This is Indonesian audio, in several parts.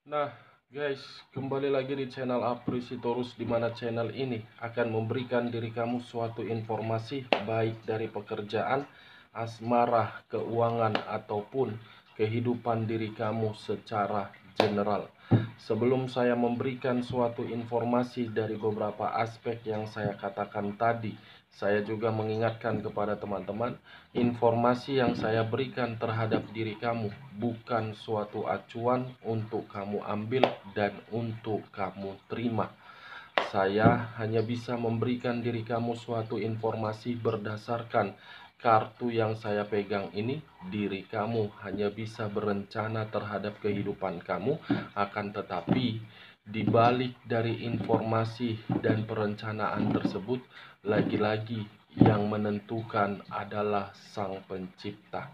Nah, guys, kembali lagi di channel Aprisitorus, di mana channel ini akan memberikan diri kamu suatu informasi baik dari pekerjaan, asmara, keuangan, ataupun kehidupan diri kamu secara general. Sebelum saya memberikan suatu informasi dari beberapa aspek yang saya katakan tadi, saya juga mengingatkan kepada teman-teman, informasi yang saya berikan terhadap diri kamu bukan suatu acuan untuk kamu ambil dan untuk kamu terima. Saya hanya bisa memberikan diri kamu suatu informasi berdasarkan kartu yang saya pegang ini. Diri kamu hanya bisa berencana terhadap kehidupan kamu, akan tetapi di balik dari informasi dan perencanaan tersebut, lagi-lagi yang menentukan adalah Sang Pencipta.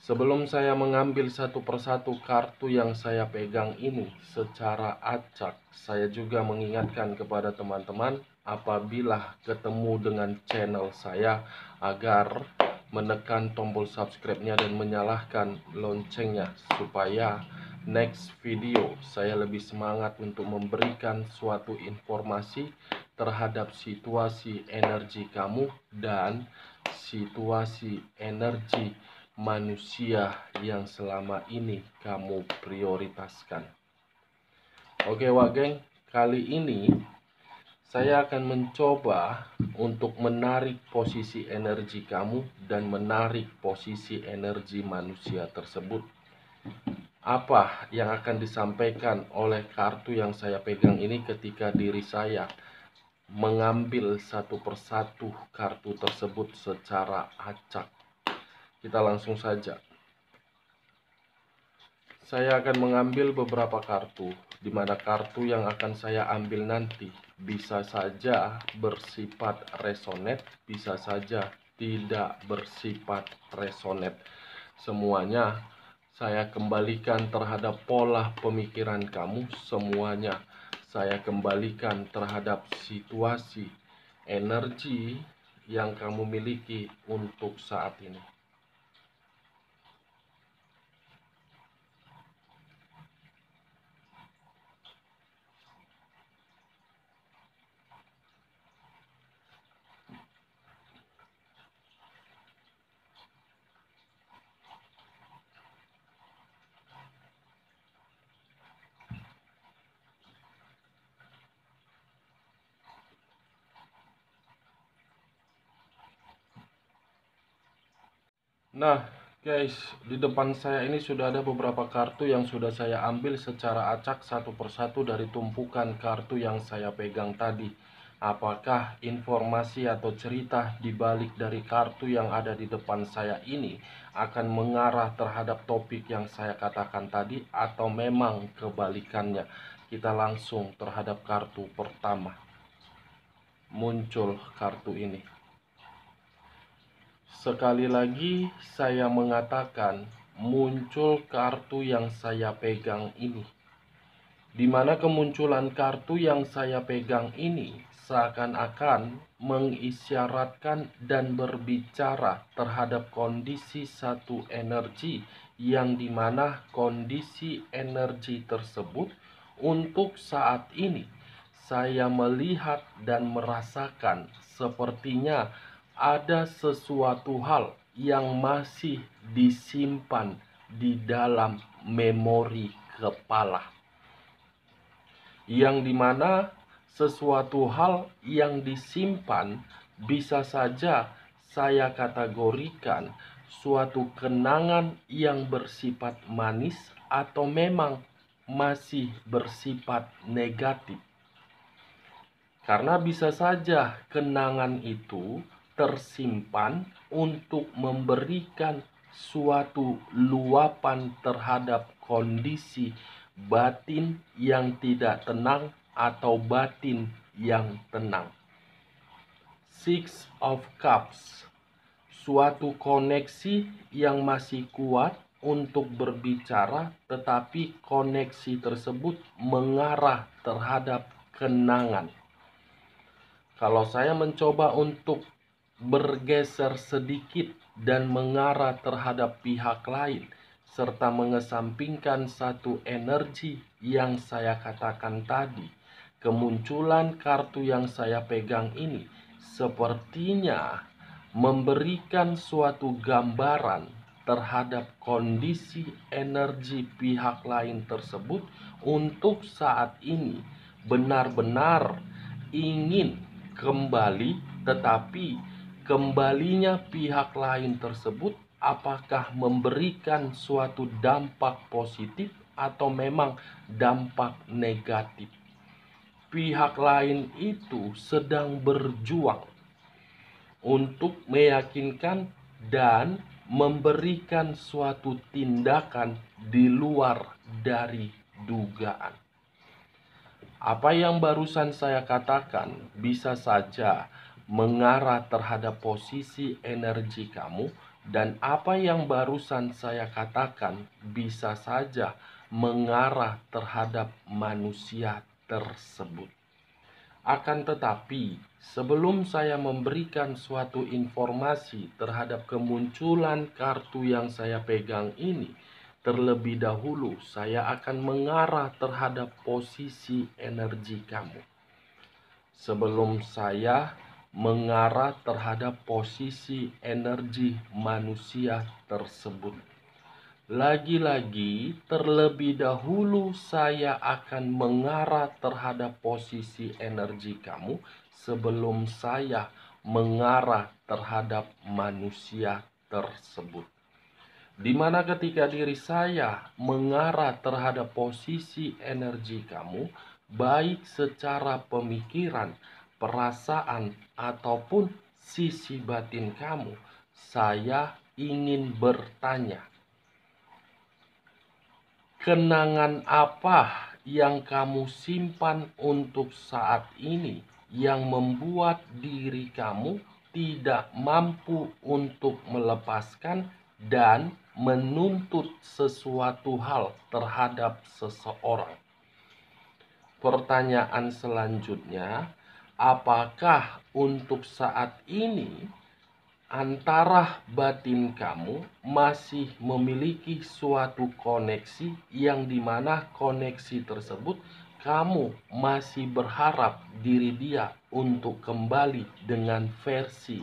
Sebelum saya mengambil satu persatu kartu yang saya pegang ini secara acak, saya juga mengingatkan kepada teman-teman apabila ketemu dengan channel saya agar menekan tombol subscribe-nya dan menyalakan loncengnya supaya next video saya lebih semangat untuk memberikan suatu informasi terhadap situasi energi kamu dan situasi energi manusia yang selama ini kamu prioritaskan. Oke wak geng, kali ini saya akan mencoba untuk menarik posisi energi kamu dan menarik posisi energi manusia tersebut. Apa yang akan disampaikan oleh kartu yang saya pegang ini ketika diri saya mengambil satu persatu kartu tersebut secara acak? Kita langsung saja. Saya akan mengambil beberapa kartu, di mana kartu yang akan saya ambil nanti bisa saja bersifat resonate, bisa saja tidak bersifat resonate. Semuanya saya kembalikan terhadap pola pemikiran kamu, semuanya saya kembalikan terhadap situasi energi yang kamu miliki untuk saat ini. Nah, guys, di depan saya ini sudah ada beberapa kartu yang sudah saya ambil secara acak satu persatu dari tumpukan kartu yang saya pegang tadi. Apakah informasi atau cerita di balik dari kartu yang ada di depan saya ini akan mengarah terhadap topik yang saya katakan tadi, atau memang kebalikannya? Kita langsung terhadap kartu pertama. Muncul kartu ini. Sekali lagi saya mengatakan, muncul kartu yang saya pegang ini. Di mana kemunculan kartu yang saya pegang ini seakan-akan mengisyaratkan dan berbicara terhadap kondisi satu energi, yang dimana kondisi energi tersebut untuk saat ini saya melihat dan merasakan sepertinya ada sesuatu hal yang masih disimpan di dalam memori kepala, yang dimana sesuatu hal yang disimpan bisa saja saya kategorikan suatu kenangan yang bersifat manis atau memang masih bersifat negatif. Karena bisa saja kenangan itu tersimpan untuk memberikan suatu luapan terhadap kondisi batin yang tidak tenang atau batin yang tenang. Six of Cups, suatu koneksi yang masih kuat untuk berbicara, tetapi koneksi tersebut mengarah terhadap kenangan. Kalau saya mencoba untuk bergeser sedikit dan mengarah terhadap pihak lain, serta mengesampingkan satu energi yang saya katakan tadi. Kemunculan kartu yang saya pegang ini sepertinya memberikan suatu gambaran terhadap kondisi energi pihak lain tersebut untuk saat ini benar-benar ingin kembali, tetapi kembalinya pihak lain tersebut apakah memberikan suatu dampak positif atau memang dampak negatif. Pihak lain itu sedang berjuang untuk meyakinkan dan memberikan suatu tindakan di luar dari dugaan. Apa yang barusan saya katakan bisa saja mengarah terhadap posisi energi kamu, dan apa yang barusan saya katakan bisa saja mengarah terhadap manusia tersebut. Akan tetapi, sebelum saya memberikan suatu informasi terhadap kemunculan kartu yang saya pegang ini, terlebih dahulu saya akan mengarah terhadap posisi energi kamu. Sebelum saya mengarah terhadap posisi energi manusia tersebut, lagi-lagi terlebih dahulu saya akan mengarah terhadap posisi energi kamu sebelum saya mengarah terhadap manusia tersebut. Dimana ketika diri saya mengarah terhadap posisi energi kamu, baik secara pemikiran, perasaan, ataupun sisi batin kamu, saya ingin bertanya, kenangan apa yang kamu simpan untuk saat ini yang membuat diri kamu tidak mampu untuk melepaskan dan menuntut sesuatu hal terhadap seseorang? Pertanyaan selanjutnya, apakah untuk saat ini antara batin kamu masih memiliki suatu koneksi yang dimana koneksi tersebut kamu masih berharap diri dia untuk kembali dengan versi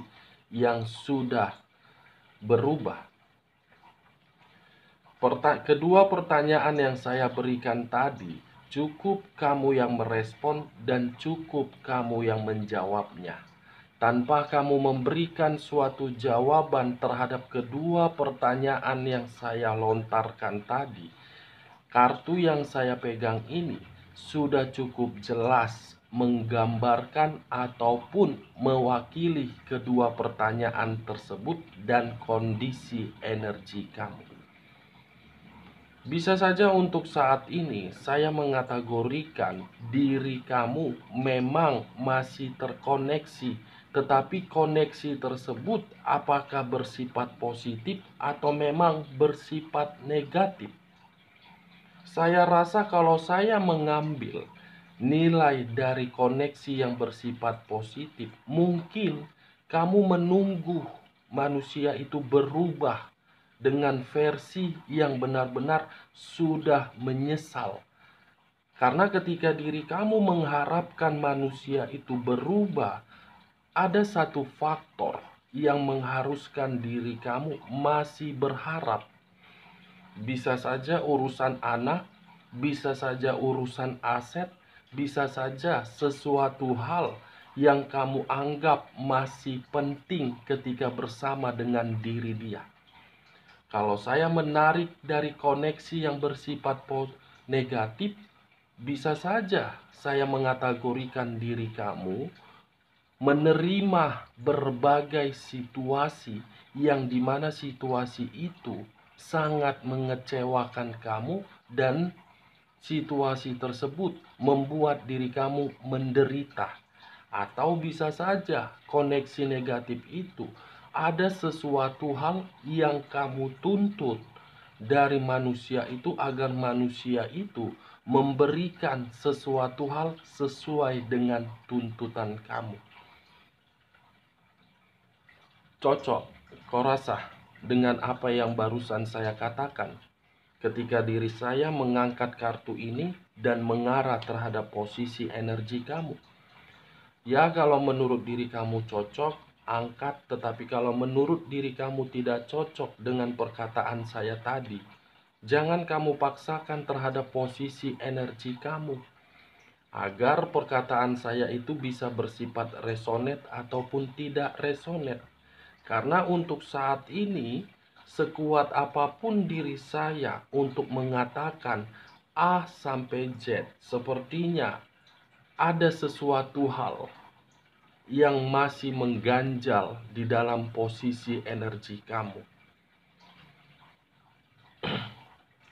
yang sudah berubah? Kedua pertanyaan yang saya berikan tadi cukup kamu yang merespon dan cukup kamu yang menjawabnya. Tanpa kamu memberikan suatu jawaban terhadap kedua pertanyaan yang saya lontarkan tadi, kartu yang saya pegang ini sudah cukup jelas menggambarkan ataupun mewakili kedua pertanyaan tersebut dan kondisi energi kamu. Bisa saja untuk saat ini saya mengategorikan diri kamu memang masih terkoneksi, tetapi koneksi tersebut apakah bersifat positif atau memang bersifat negatif? Saya rasa kalau saya mengambil nilai dari koneksi yang bersifat positif, mungkin kamu menunggu manusia itu berubah dengan versi yang benar-benar sudah menyesal. Karena ketika diri kamu mengharapkan manusia itu berubah, ada satu faktor yang mengharuskan diri kamu masih berharap. Bisa saja urusan anak, bisa saja urusan aset, bisa saja sesuatu hal yang kamu anggap masih penting ketika bersama dengan diri dia. Kalau saya menarik dari koneksi yang bersifat negatif, bisa saja saya mengategorikan diri kamu menerima berbagai situasi yang dimana situasi itu sangat mengecewakan kamu dan situasi tersebut membuat diri kamu menderita. Atau bisa saja koneksi negatif itu ada sesuatu hal yang kamu tuntut dari manusia itu agar manusia itu memberikan sesuatu hal sesuai dengan tuntutan kamu. Cocok, kau rasa dengan apa yang barusan saya katakan? ketika diri saya mengangkat kartu ini dan mengarah terhadap posisi energi kamu. Ya, kalau menurut diri kamu cocok, angkat. Tetapi kalau menurut diri kamu tidak cocok dengan perkataan saya tadi, jangan kamu paksakan terhadap posisi energi kamu, agar perkataan saya itu bisa bersifat resonate ataupun tidak resonate. Karena untuk saat ini, sekuat apapun diri saya untuk mengatakan A sampai Z, sepertinya ada sesuatu hal yang masih mengganjal di dalam posisi energi kamu.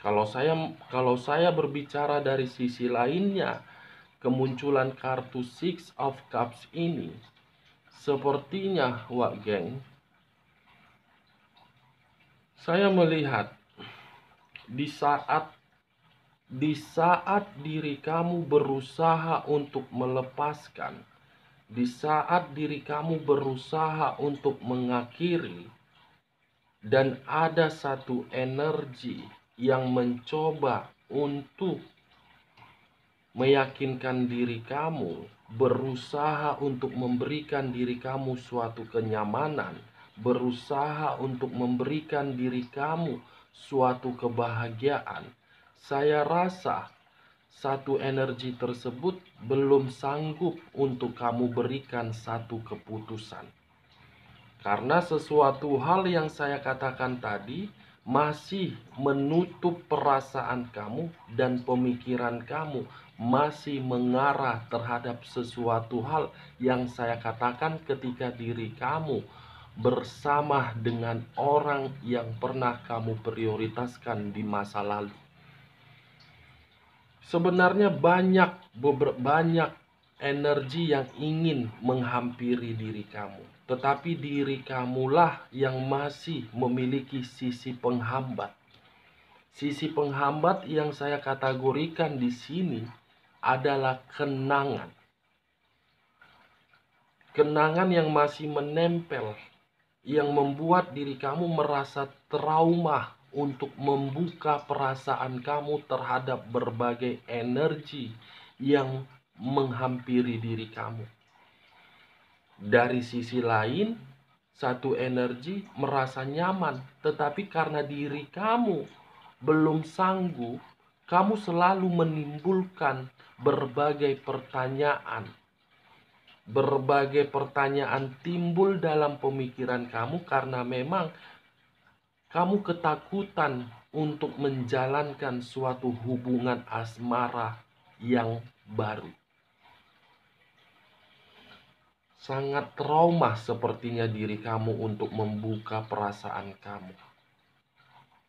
Kalau saya berbicara dari sisi lainnya, kemunculan kartu Six of Cups ini sepertinya, wak geng, saya melihat di saat diri kamu berusaha untuk melepaskan, di saat diri kamu berusaha untuk mengakhiri, dan ada satu energi yang mencoba untuk meyakinkan diri kamu, berusaha untuk memberikan diri kamu suatu kenyamanan, berusaha untuk memberikan diri kamu suatu kebahagiaan. Saya rasa satu energi tersebut belum sanggup untuk kamu berikan satu keputusan. Karena sesuatu hal yang saya katakan tadi masih menutup perasaan kamu dan pemikiran kamu, masih mengarah terhadap sesuatu hal yang saya katakan ketika diri kamu bersama dengan orang yang pernah kamu prioritaskan di masa lalu. Sebenarnya banyak energi yang ingin menghampiri diri kamu, tetapi diri kamulah yang masih memiliki sisi penghambat. Sisi penghambat yang saya kategorikan di sini adalah kenangan. Kenangan yang masih menempel, yang membuat diri kamu merasa trauma untuk membuka perasaan kamu terhadap berbagai energi yang menghampiri diri kamu. Dari sisi lain, satu energi merasa nyaman, tetapi karena diri kamu belum sanggup, kamu selalu menimbulkan berbagai pertanyaan. Berbagai pertanyaan timbul dalam pemikiran kamu karena memang kamu ketakutan untuk menjalankan suatu hubungan asmara yang baru. Sangat trauma sepertinya diri kamu untuk membuka perasaan kamu.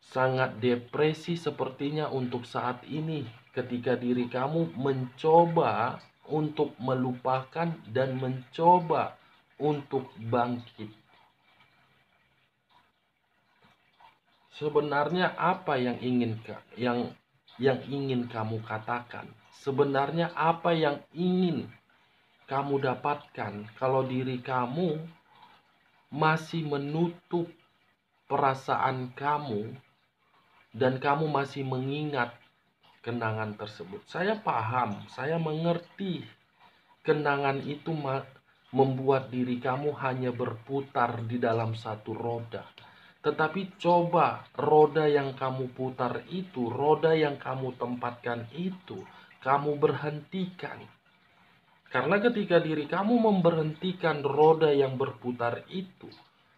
Sangat depresi sepertinya untuk saat ini ketika diri kamu mencoba untuk melupakan dan mencoba untuk bangkit. Sebenarnya apa yang ingin kamu katakan? Sebenarnya apa yang ingin kamu dapatkan kalau diri kamu masih menutup perasaan kamu dan kamu masih mengingat kenangan tersebut? Saya paham, saya mengerti. Kenangan itu membuat diri kamu hanya berputar di dalam satu roda. Tetapi coba roda yang kamu putar itu, roda yang kamu tempatkan itu, kamu berhentikan. Karena ketika diri kamu memberhentikan roda yang berputar itu,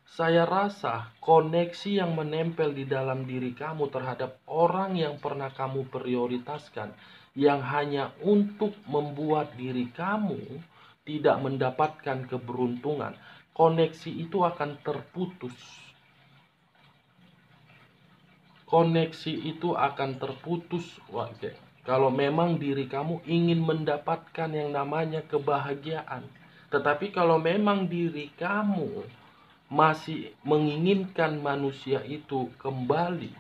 saya rasa koneksi yang menempel di dalam diri kamu terhadap orang yang pernah kamu prioritaskan, yang hanya untuk membuat diri kamu tidak mendapatkan keberuntungan, koneksi itu akan terputus. Koneksi itu akan terputus, kalau memang diri kamu ingin mendapatkan yang namanya kebahagiaan. Tetapi kalau memang diri kamu masih menginginkan manusia itu kembali,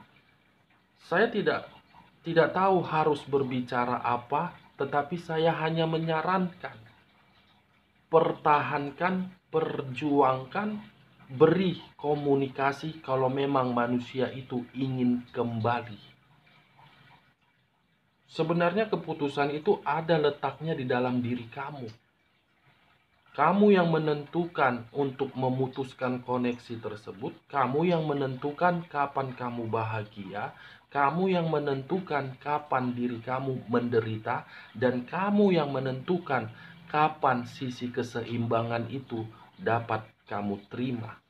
saya tidak tahu harus berbicara apa, tetapi saya hanya menyarankan, pertahankan, perjuangkan, beri komunikasi kalau memang manusia itu ingin kembali. Sebenarnya keputusan itu ada letaknya di dalam diri kamu. Kamu yang menentukan untuk memutuskan koneksi tersebut, kamu yang menentukan kapan kamu bahagia, kamu yang menentukan kapan diri kamu menderita, dan kamu yang menentukan kapan sisi keseimbangan itu dapat kamu terima.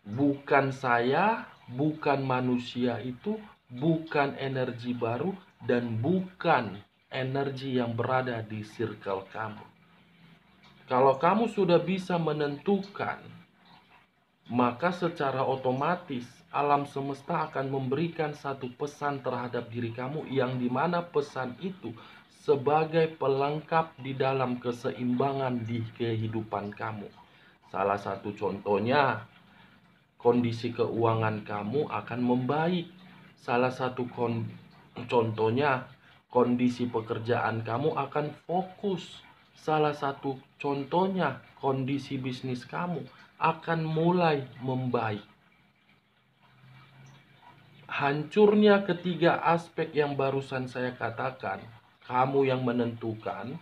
Bukan saya, bukan manusia itu, bukan energi baru, dan bukan energi yang berada di circle kamu. Kalau kamu sudah bisa menentukan, maka secara otomatis alam semesta akan memberikan satu pesan terhadap diri kamu, yang dimana pesan itu sebagai pelengkap di dalam keseimbangan di kehidupan kamu. Salah satu contohnya, kondisi keuangan kamu akan membaik. Salah satu contohnya, kondisi pekerjaan kamu akan fokus. Salah satu contohnya, kondisi bisnis kamu akan mulai membaik. Hancurnya ketiga aspek yang barusan saya katakan, kamu yang menentukan.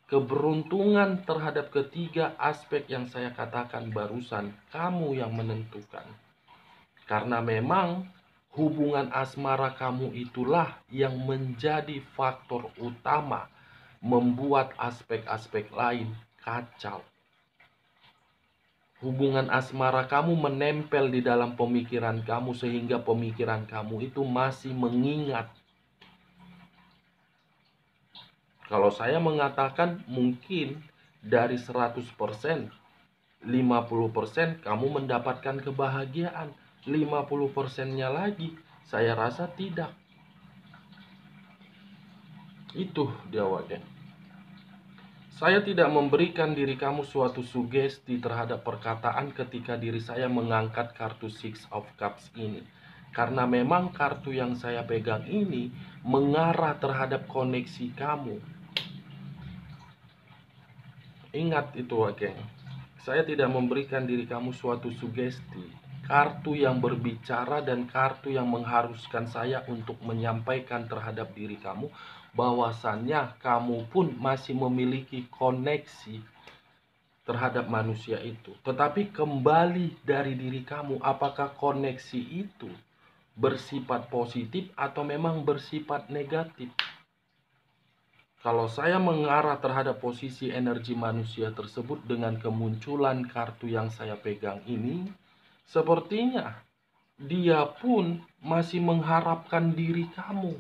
Keberuntungan terhadap ketiga aspek yang saya katakan barusan, kamu yang menentukan. Karena memang hubungan asmara kamu itulah yang menjadi faktor utama membuat aspek-aspek lain kacau. Hubungan asmara kamu menempel di dalam pemikiran kamu sehingga pemikiran kamu itu masih mengingat. Kalau saya mengatakan mungkin dari 100%, 50% kamu mendapatkan kebahagiaan, 50%-nya lagi saya rasa tidak. Itu dia wadah. Saya tidak memberikan diri kamu suatu sugesti terhadap perkataan ketika diri saya mengangkat kartu Six of Cups ini. Karena memang kartu yang saya pegang ini mengarah terhadap koneksi kamu. Ingat itu, geng. Saya tidak memberikan diri kamu suatu sugesti. Kartu yang berbicara dan kartu yang mengharuskan saya untuk menyampaikan terhadap diri kamu bahwasannya kamu pun masih memiliki koneksi terhadap manusia itu. Tetapi kembali dari diri kamu, apakah koneksi itu bersifat positif atau memang bersifat negatif? Kalau saya mengarah terhadap posisi energi manusia tersebut dengan kemunculan kartu yang saya pegang ini, sepertinya dia pun masih mengharapkan diri kamu.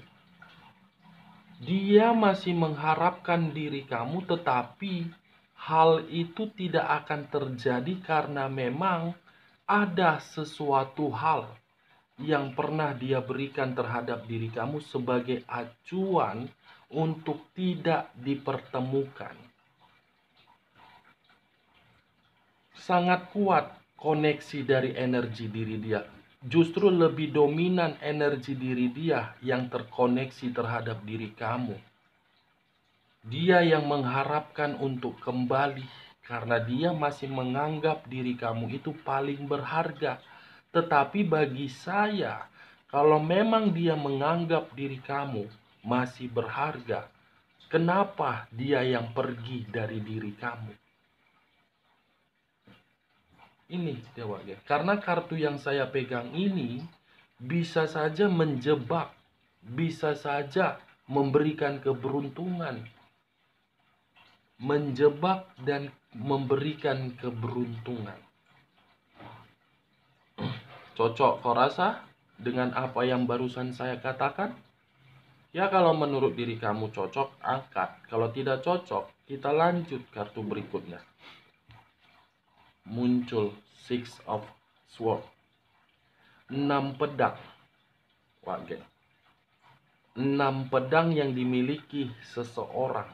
Dia masih mengharapkan diri kamu, tetapi hal itu tidak akan terjadi karena memang ada sesuatu hal yang pernah dia berikan terhadap diri kamu sebagai acuan untuk tidak dipertemukan. Sangat kuat koneksi dari energi diri dia. Justru lebih dominan energi diri dia yang terkoneksi terhadap diri kamu. Dia yang mengharapkan untuk kembali karena dia masih menganggap diri kamu itu paling berharga. Tetapi bagi saya, kalau memang dia menganggap diri kamu masih berharga, kenapa dia yang pergi dari diri kamu? Ini Dewa ya. Karena kartu yang saya pegang ini bisa saja menjebak, bisa saja memberikan keberuntungan. Menjebak dan memberikan keberuntungan. Cocok kau rasa dengan apa yang barusan saya katakan? Ya, kalau menurut diri kamu cocok, angkat. Kalau tidak cocok, kita lanjut kartu berikutnya. Muncul Six of Swords. 6 pedang. Wah, 6 pedang yang dimiliki seseorang.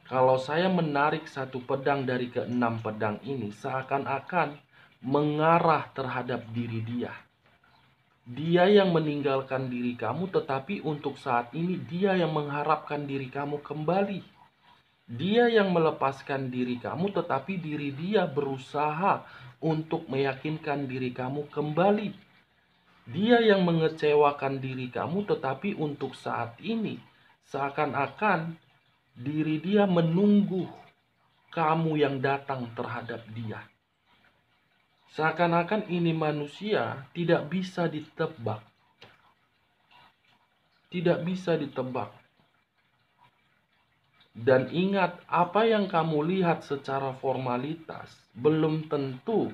Kalau saya menarik satu pedang dari ke-6 pedang ini, seakan-akan mengarah terhadap diri dia. Dia yang meninggalkan diri kamu, tetapi untuk saat ini dia yang mengharapkan diri kamu kembali. Dia yang melepaskan diri kamu, tetapi diri dia berusaha untuk meyakinkan diri kamu kembali. Dia yang mengecewakan diri kamu, tetapi untuk saat ini seakan-akan diri dia menunggu kamu yang datang terhadap dia. Seakan-akan ini manusia tidak bisa ditebak. Tidak bisa ditebak. Dan ingat, apa yang kamu lihat secara formalitas belum tentu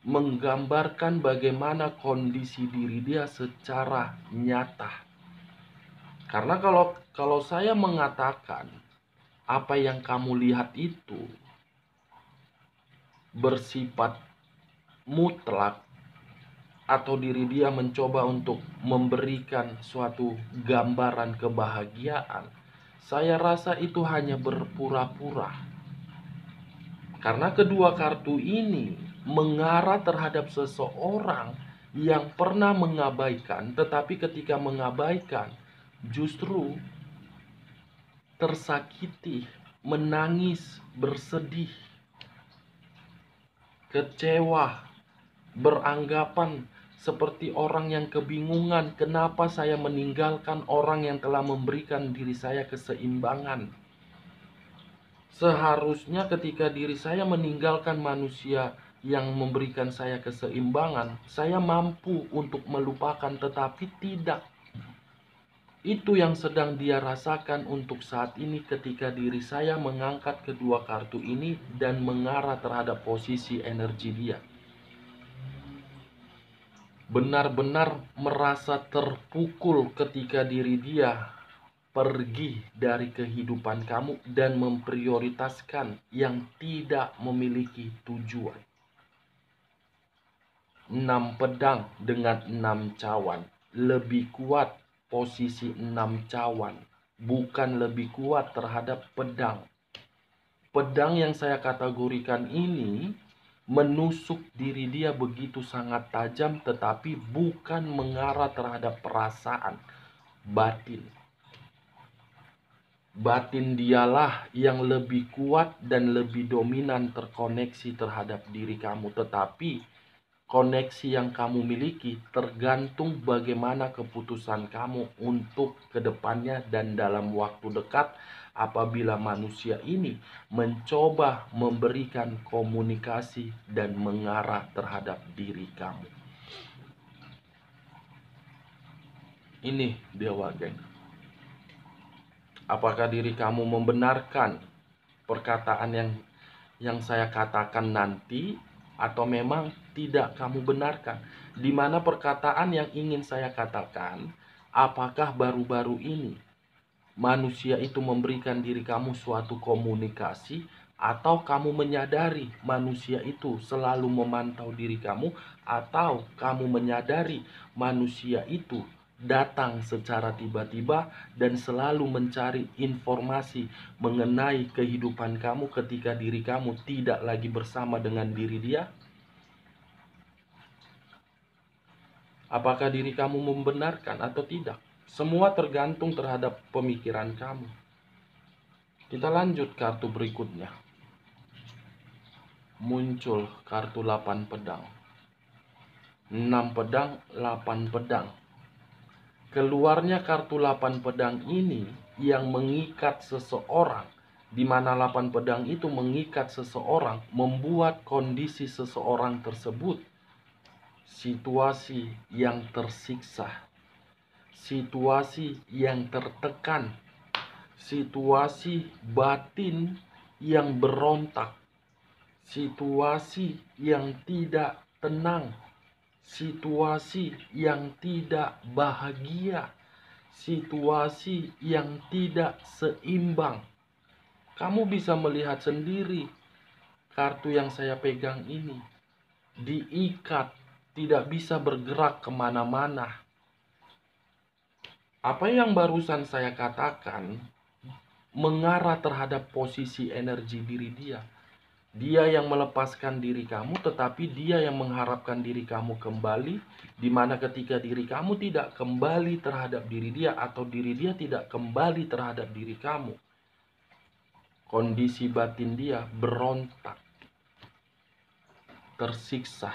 menggambarkan bagaimana kondisi diri dia secara nyata. Karena kalau saya mengatakan apa yang kamu lihat itu bersifat mutlak, atau diri dia mencoba untuk memberikan suatu gambaran kebahagiaan, saya rasa itu hanya berpura-pura. Karena kedua kartu ini mengarah terhadap seseorang yang pernah mengabaikan, tetapi ketika mengabaikan justru tersakiti, menangis, bersedih, kecewa, beranggapan seperti orang yang kebingungan, kenapa saya meninggalkan orang yang telah memberikan diri saya keseimbangan. Seharusnya ketika diri saya meninggalkan manusia yang memberikan saya keseimbangan, saya mampu untuk melupakan, tetapi tidak. Itu yang sedang dia rasakan untuk saat ini ketika diri saya mengangkat kedua kartu ini dan mengarah terhadap posisi energi dia. Benar-benar merasa terpukul ketika diri dia pergi dari kehidupan kamu dan memprioritaskan yang tidak memiliki tujuan. 6 pedang dengan 6 cawan. Lebih kuat posisi 6 cawan, bukan lebih kuat terhadap pedang. Pedang yang saya kategorikan ini menusuk diri dia begitu sangat tajam, tetapi bukan mengarah terhadap perasaan, batin. Batin dialah yang lebih kuat dan lebih dominan terkoneksi terhadap diri kamu. Tetapi koneksi yang kamu miliki tergantung bagaimana keputusan kamu untuk kedepannya dan dalam waktu dekat. Apabila manusia ini mencoba memberikan komunikasi dan mengarah terhadap diri kamu. Ini Dewa Geng. Apakah diri kamu membenarkan perkataan yang saya katakan nanti, atau memang tidak kamu benarkan? Di mana perkataan yang ingin saya katakan, apakah baru-baru ini manusia itu memberikan diri kamu suatu komunikasi, atau kamu menyadari manusia itu selalu memantau diri kamu, atau kamu menyadari manusia itu datang secara tiba-tiba dan selalu mencari informasi mengenai kehidupan kamu ketika diri kamu tidak lagi bersama dengan diri dia? Apakah diri kamu membenarkan atau tidak? Semua tergantung terhadap pemikiran kamu. Kita lanjut kartu berikutnya. Muncul kartu 8 pedang. 6 pedang, 8 pedang. Keluarnya kartu 8 pedang ini yang mengikat seseorang, di mana 8 pedang itu mengikat seseorang, membuat kondisi seseorang tersebut situasi yang tersiksa, situasi yang tertekan, situasi batin yang berontak, situasi yang tidak tenang, situasi yang tidak bahagia, situasi yang tidak seimbang. Kamu bisa melihat sendiri kartu yang saya pegang ini diikat, tidak bisa bergerak kemana-mana. Apa yang barusan saya katakan mengarah terhadap posisi energi diri dia. Dia yang melepaskan diri kamu, tetapi dia yang mengharapkan diri kamu kembali, di mana ketika diri kamu tidak kembali terhadap diri dia, atau diri dia tidak kembali terhadap diri kamu, kondisi batin dia berontak, tersiksa.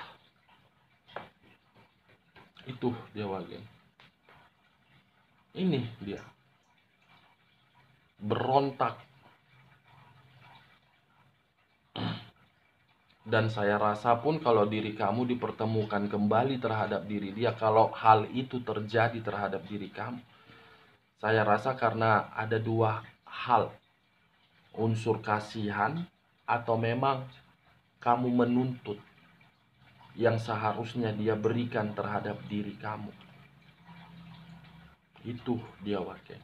Itu dia Wagen. Ini dia. Berontak. Dan saya rasa pun kalau diri kamu dipertemukan kembali terhadap diri dia, kalau hal itu terjadi terhadap diri kamu, saya rasa karena ada dua hal. Unsur kasihan atau memang kamu menuntut yang seharusnya dia berikan terhadap diri kamu. Itu dia Wagen.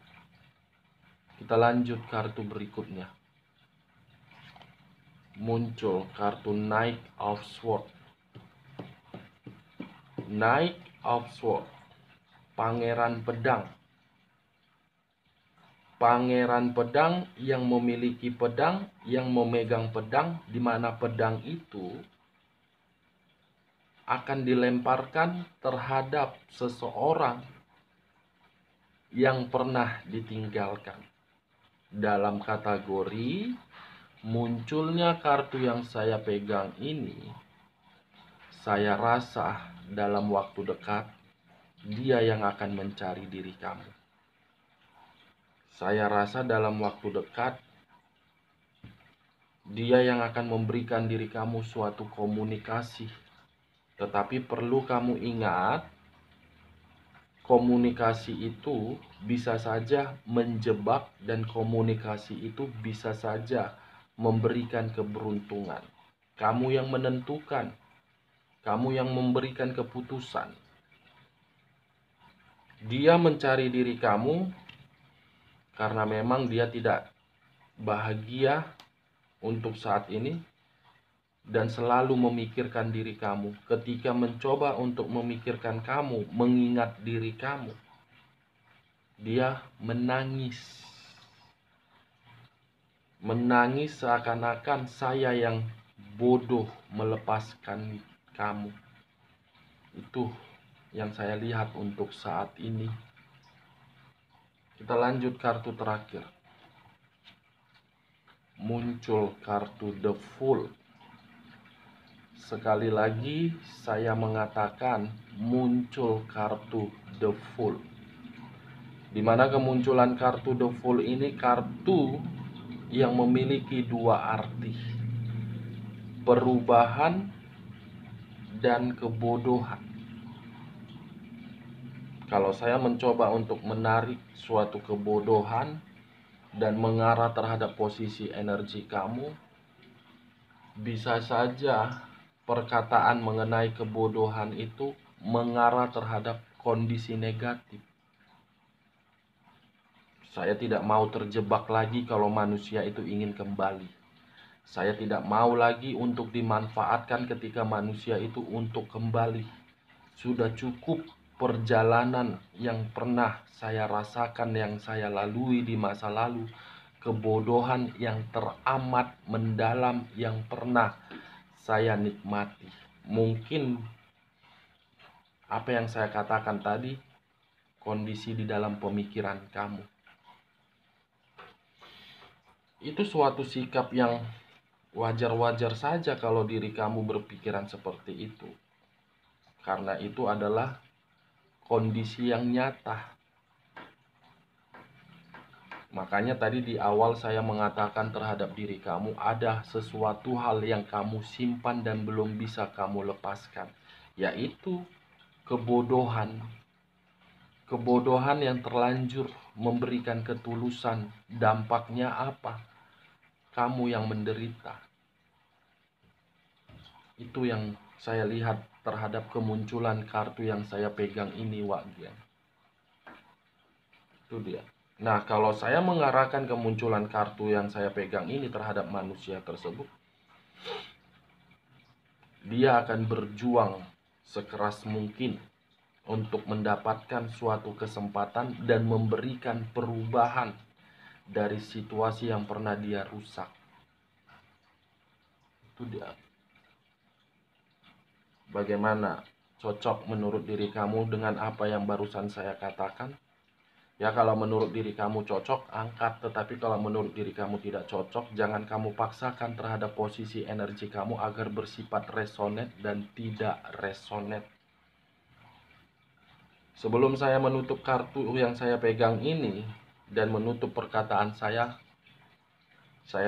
Kita lanjut kartu berikutnya. Muncul kartu Knight of Swords. Knight of Swords, Pangeran Pedang. Pangeran Pedang yang memiliki pedang, yang memegang pedang, di mana pedang itu akan dilemparkan terhadap seseorang yang pernah ditinggalkan. Dalam kategori munculnya kartu yang saya pegang ini, saya rasa dalam waktu dekat dia yang akan mencari diri kamu. Saya rasa dalam waktu dekat dia yang akan memberikan diri kamu suatu komunikasi. Tetapi perlu kamu ingat, komunikasi itu bisa saja menjebak dan komunikasi itu bisa saja memberikan keberuntungan. Kamu yang menentukan, kamu yang memberikan keputusan. Dia mencari diri kamu karena memang dia tidak bahagia untuk saat ini dan selalu memikirkan diri kamu. Ketika mencoba untuk memikirkan kamu, mengingat diri kamu, dia menangis. Menangis seakan-akan saya yang bodoh melepaskan kamu. Itu yang saya lihat untuk saat ini. Kita lanjut kartu terakhir. Muncul kartu The Fool. Sekali lagi saya mengatakan muncul kartu The Fool. Dimana kemunculan kartu The Fool ini kartu yang memiliki dua arti. Perubahan dan kebodohan. Kalau saya mencoba untuk menarik suatu kebodohan dan mengarah terhadap posisi energi kamu, bisa saja perkataan mengenai kebodohan itu mengarah terhadap kondisi negatif. Saya tidak mau terjebak lagi kalau manusia itu ingin kembali. Saya tidak mau lagi untuk dimanfaatkan ketika manusia itu untuk kembali. Sudah cukup perjalanan yang pernah saya rasakan, yang saya lalui di masa lalu. Kebodohan yang teramat mendalam yang pernah saya nikmati. Mungkin apa yang saya katakan tadi, kondisi di dalam pemikiran kamu. Itu suatu sikap yang wajar-wajar saja kalau diri kamu berpikiran seperti itu. Karena itu adalah kondisi yang nyata. Makanya tadi di awal saya mengatakan terhadap diri kamu ada sesuatu hal yang kamu simpan dan belum bisa kamu lepaskan, yaitu kebodohan. Kebodohan yang terlanjur memberikan ketulusan. Dampaknya apa? Kamu yang menderita. Itu yang saya lihat terhadap kemunculan kartu yang saya pegang ini, Wagen. Itu dia. Nah, kalau saya mengarahkan kemunculan kartu yang saya pegang ini terhadap manusia tersebut, dia akan berjuang sekeras mungkin untuk mendapatkan suatu kesempatan dan memberikan perubahan dari situasi yang pernah dia rusak. Itu dia. Bagaimana? Cocok menurut diri kamu dengan apa yang barusan saya katakan? Ya, kalau menurut diri kamu cocok, angkat. Tetapi kalau menurut diri kamu tidak cocok, jangan kamu paksakan terhadap posisi energi kamu agar bersifat resonate dan tidak resonate. Sebelum saya menutup kartu yang saya pegang ini dan menutup perkataan saya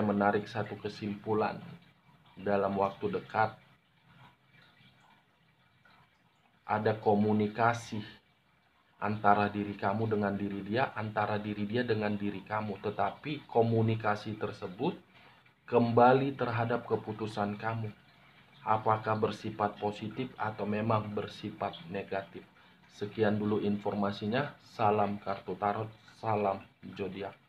menarik satu kesimpulan. Dalam waktu dekat ada komunikasi antara diri kamu dengan diri dia, antara diri dia dengan diri kamu. Tetapi komunikasi tersebut kembali terhadap keputusan kamu. Apakah bersifat positif atau memang bersifat negatif. Sekian dulu informasinya. Salam kartu tarot, salam zodiak.